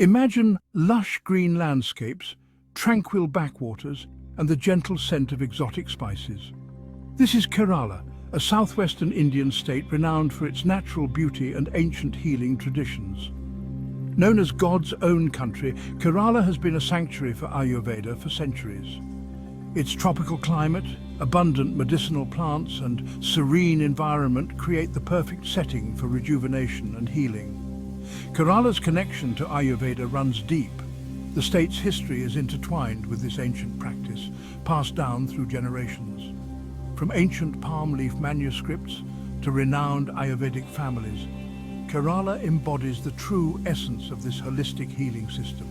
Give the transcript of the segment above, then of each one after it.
Imagine lush green landscapes, tranquil backwaters, and the gentle scent of exotic spices. This is Kerala, a southwestern Indian state renowned for its natural beauty and ancient healing traditions. Known as God's own country, Kerala has been a sanctuary for Ayurveda for centuries. Its tropical climate, abundant medicinal plants, and serene environment create the perfect setting for rejuvenation and healing. Kerala's connection to Ayurveda runs deep. The state's history is intertwined with this ancient practice, passed down through generations. From ancient palm leaf manuscripts to renowned Ayurvedic families, Kerala embodies the true essence of this holistic healing system.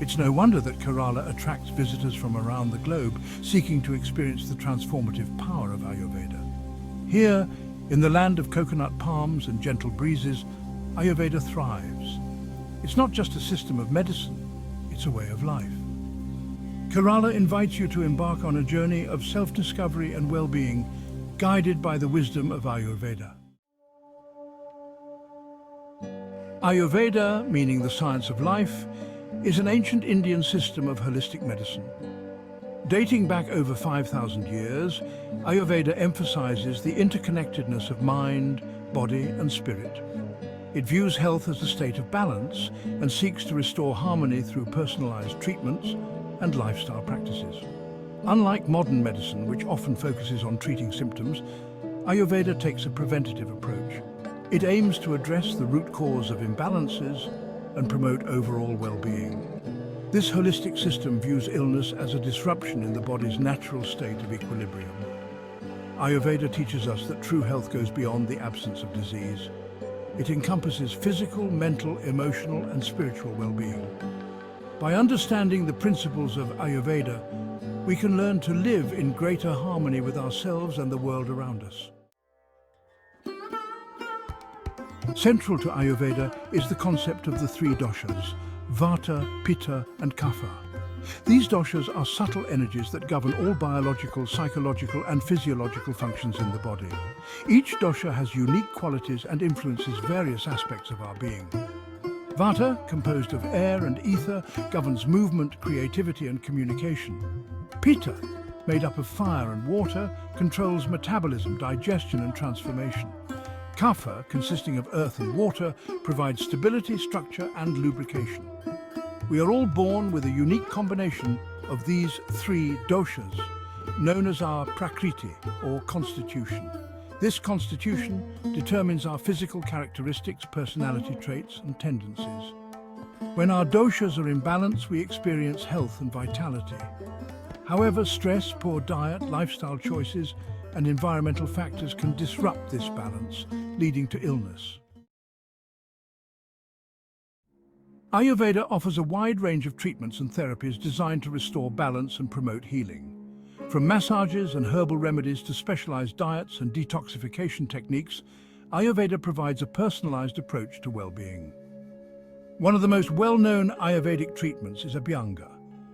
It's no wonder that Kerala attracts visitors from around the globe seeking to experience the transformative power of Ayurveda. Here, in the land of coconut palms and gentle breezes, Ayurveda thrives. It's not just a system of medicine, it's a way of life. Kerala invites you to embark on a journey of self-discovery and well-being, guided by the wisdom of Ayurveda. Ayurveda, meaning the science of life, is an ancient Indian system of holistic medicine. Dating back over 5,000 years, Ayurveda emphasizes the interconnectedness of mind, body, and spirit. It views health as a state of balance and seeks to restore harmony through personalized treatments and lifestyle practices. Unlike modern medicine, which often focuses on treating symptoms, Ayurveda takes a preventative approach. It aims to address the root cause of imbalances and promote overall well-being. This holistic system views illness as a disruption in the body's natural state of equilibrium. Ayurveda teaches us that true health goes beyond the absence of disease. It encompasses physical, mental, emotional, and spiritual well-being. By understanding the principles of Ayurveda, we can learn to live in greater harmony with ourselves and the world around us. Central to Ayurveda is the concept of the three doshas, Vata, Pitta, and Kapha. These doshas are subtle energies that govern all biological, psychological, and physiological functions in the body. Each dosha has unique qualities and influences various aspects of our being. Vata, composed of air and ether, governs movement, creativity, and communication. Pitta, made up of fire and water, controls metabolism, digestion, and transformation. Kapha, consisting of earth and water, provides stability, structure, and lubrication. We are all born with a unique combination of these three doshas, known as our prakriti, or constitution. This constitution determines our physical characteristics, personality traits, and tendencies. When our doshas are in balance, we experience health and vitality. However, stress, poor diet, lifestyle choices, and environmental factors can disrupt this balance, leading to illness. Ayurveda offers a wide range of treatments and therapies designed to restore balance and promote healing. From massages and herbal remedies to specialized diets and detoxification techniques, Ayurveda provides a personalized approach to well-being. One of the most well-known Ayurvedic treatments is Abhyanga,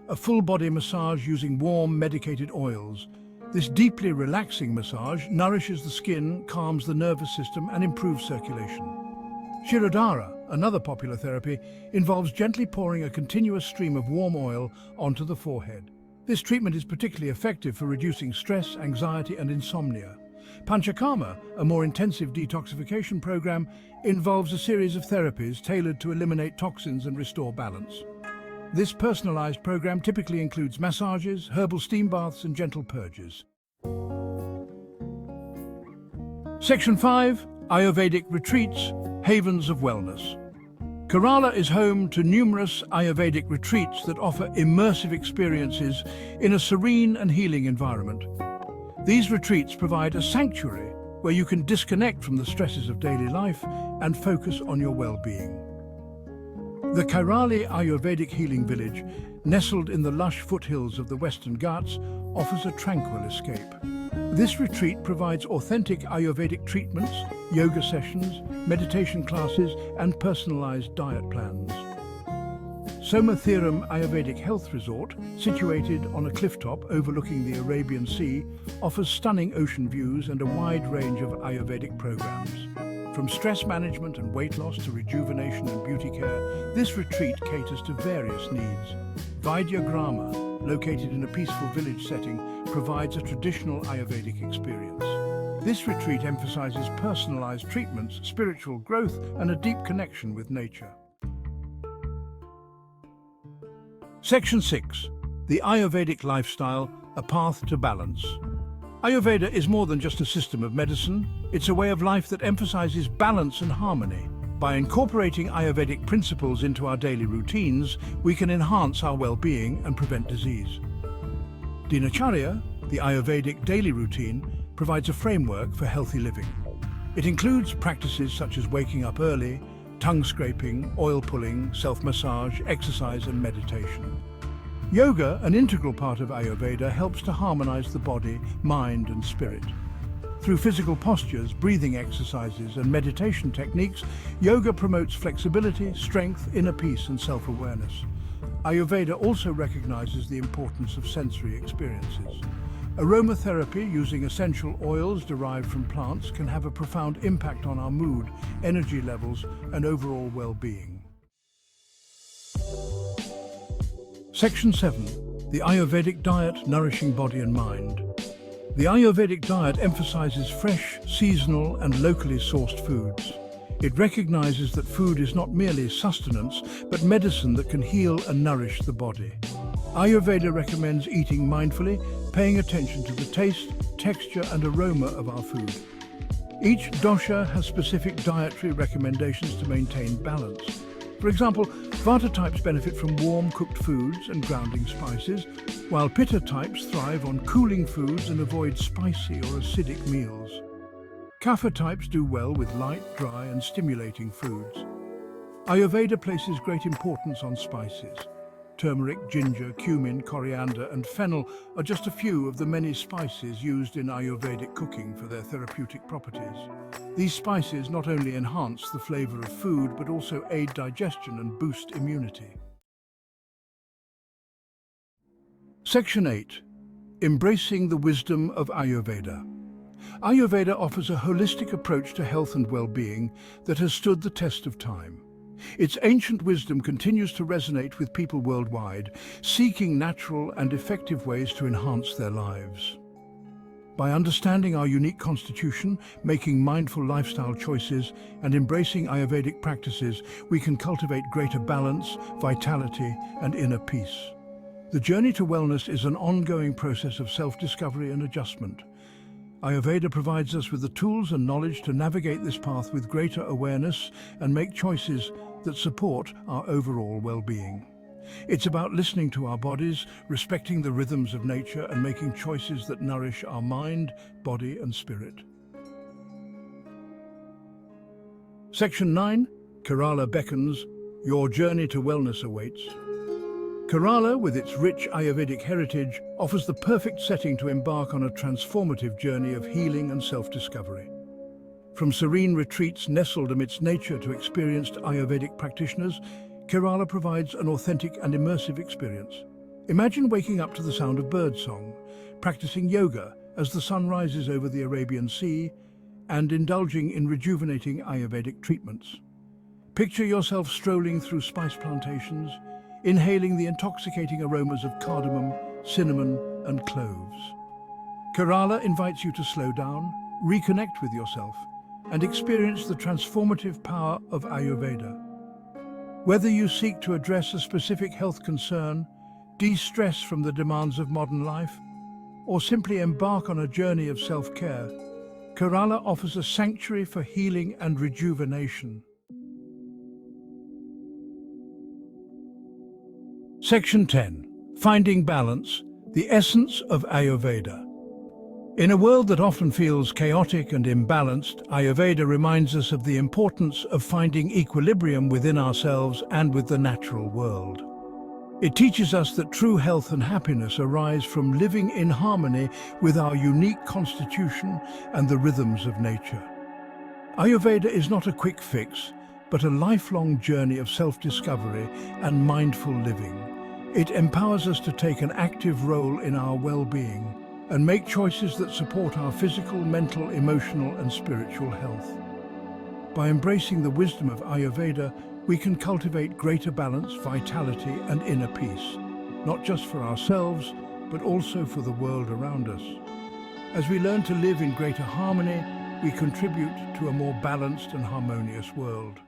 a full-body massage using warm, medicated oils. This deeply relaxing massage nourishes the skin, calms the nervous system, and improves circulation. Shirodhara, another popular therapy, involves gently pouring a continuous stream of warm oil onto the forehead. This treatment is particularly effective for reducing stress, anxiety, and insomnia. Panchakarma, a more intensive detoxification program, involves a series of therapies tailored to eliminate toxins and restore balance. This personalized program typically includes massages, herbal steam baths, and gentle purges. Section 5. Ayurvedic Retreats, Havens of Wellness. Kerala is home to numerous Ayurvedic retreats that offer immersive experiences in a serene and healing environment. These retreats provide a sanctuary where you can disconnect from the stresses of daily life and focus on your well-being. The Kairali Ayurvedic Healing Village, nestled in the lush foothills of the Western Ghats, offers a tranquil escape. This retreat provides authentic Ayurvedic treatments, yoga sessions, meditation classes, and personalized diet plans. Somathiram Ayurvedic Health Resort, situated on a clifftop overlooking the Arabian Sea, offers stunning ocean views and a wide range of Ayurvedic programs. From stress management and weight loss to rejuvenation and beauty care, this retreat caters to various needs. Vidyagrama, located in a peaceful village setting, provides a traditional Ayurvedic experience. This retreat emphasizes personalized treatments, spiritual growth, and a deep connection with nature. Section 6. The Ayurvedic Lifestyle, a Path to Balance. Ayurveda is more than just a system of medicine. It's a way of life that emphasizes balance and harmony. By incorporating Ayurvedic principles into our daily routines, we can enhance our well-being and prevent disease. Dinacharya, the Ayurvedic daily routine, provides a framework for healthy living. It includes practices such as waking up early, tongue scraping, oil pulling, self-massage, exercise and meditation. Yoga, an integral part of Ayurveda, helps to harmonize the body, mind and spirit. Through physical postures, breathing exercises and meditation techniques, yoga promotes flexibility, strength, inner peace and self-awareness. Ayurveda also recognizes the importance of sensory experiences. Aromatherapy, using essential oils derived from plants, can have a profound impact on our mood, energy levels and overall well-being. Section 7. The Ayurvedic Diet, Nourishing Body and Mind. The Ayurvedic diet emphasizes fresh, seasonal and locally sourced foods. It recognizes that food is not merely sustenance, but medicine that can heal and nourish the body. Ayurveda recommends eating mindfully, paying attention to the taste, texture and aroma of our food. Each dosha has specific dietary recommendations to maintain balance. For example, Vata types benefit from warm cooked foods and grounding spices, while Pitta types thrive on cooling foods and avoid spicy or acidic meals. Kapha types do well with light, dry and stimulating foods. Ayurveda places great importance on spices. Turmeric, ginger, cumin, coriander and fennel are just a few of the many spices used in Ayurvedic cooking for their therapeutic properties. These spices not only enhance the flavor of food but also aid digestion and boost immunity. Section 8. Embracing the Wisdom of Ayurveda. Ayurveda offers a holistic approach to health and well-being that has stood the test of time. Its ancient wisdom continues to resonate with people worldwide, seeking natural and effective ways to enhance their lives. By understanding our unique constitution, making mindful lifestyle choices, and embracing Ayurvedic practices, we can cultivate greater balance, vitality, and inner peace. The journey to wellness is an ongoing process of self-discovery and adjustment. Ayurveda provides us with the tools and knowledge to navigate this path with greater awareness and make choices that support our overall well-being. It's about listening to our bodies, respecting the rhythms of nature, and making choices that nourish our mind, body, and spirit. Section 9. Kerala beckons. Your journey to wellness awaits. Kerala, with its rich Ayurvedic heritage, offers the perfect setting to embark on a transformative journey of healing and self-discovery. From serene retreats nestled amidst nature to experienced Ayurvedic practitioners, Kerala provides an authentic and immersive experience. Imagine waking up to the sound of birdsong, practicing yoga as the sun rises over the Arabian Sea, and indulging in rejuvenating Ayurvedic treatments. Picture yourself strolling through spice plantations, inhaling the intoxicating aromas of cardamom, cinnamon, and cloves. Kerala invites you to slow down, reconnect with yourself, and experience the transformative power of Ayurveda. Whether you seek to address a specific health concern, de-stress from the demands of modern life, or simply embark on a journey of self-care, Kerala offers a sanctuary for healing and rejuvenation. Section 10. Finding Balance, the Essence of Ayurveda. In a world that often feels chaotic and imbalanced, Ayurveda reminds us of the importance of finding equilibrium within ourselves and with the natural world. It teaches us that true health and happiness arise from living in harmony with our unique constitution and the rhythms of nature. Ayurveda is not a quick fix, but a lifelong journey of self-discovery and mindful living. It empowers us to take an active role in our well-being and make choices that support our physical, mental, emotional, and spiritual health. By embracing the wisdom of Ayurveda, we can cultivate greater balance, vitality, and inner peace, not just for ourselves, but also for the world around us. As we learn to live in greater harmony, we contribute to a more balanced and harmonious world.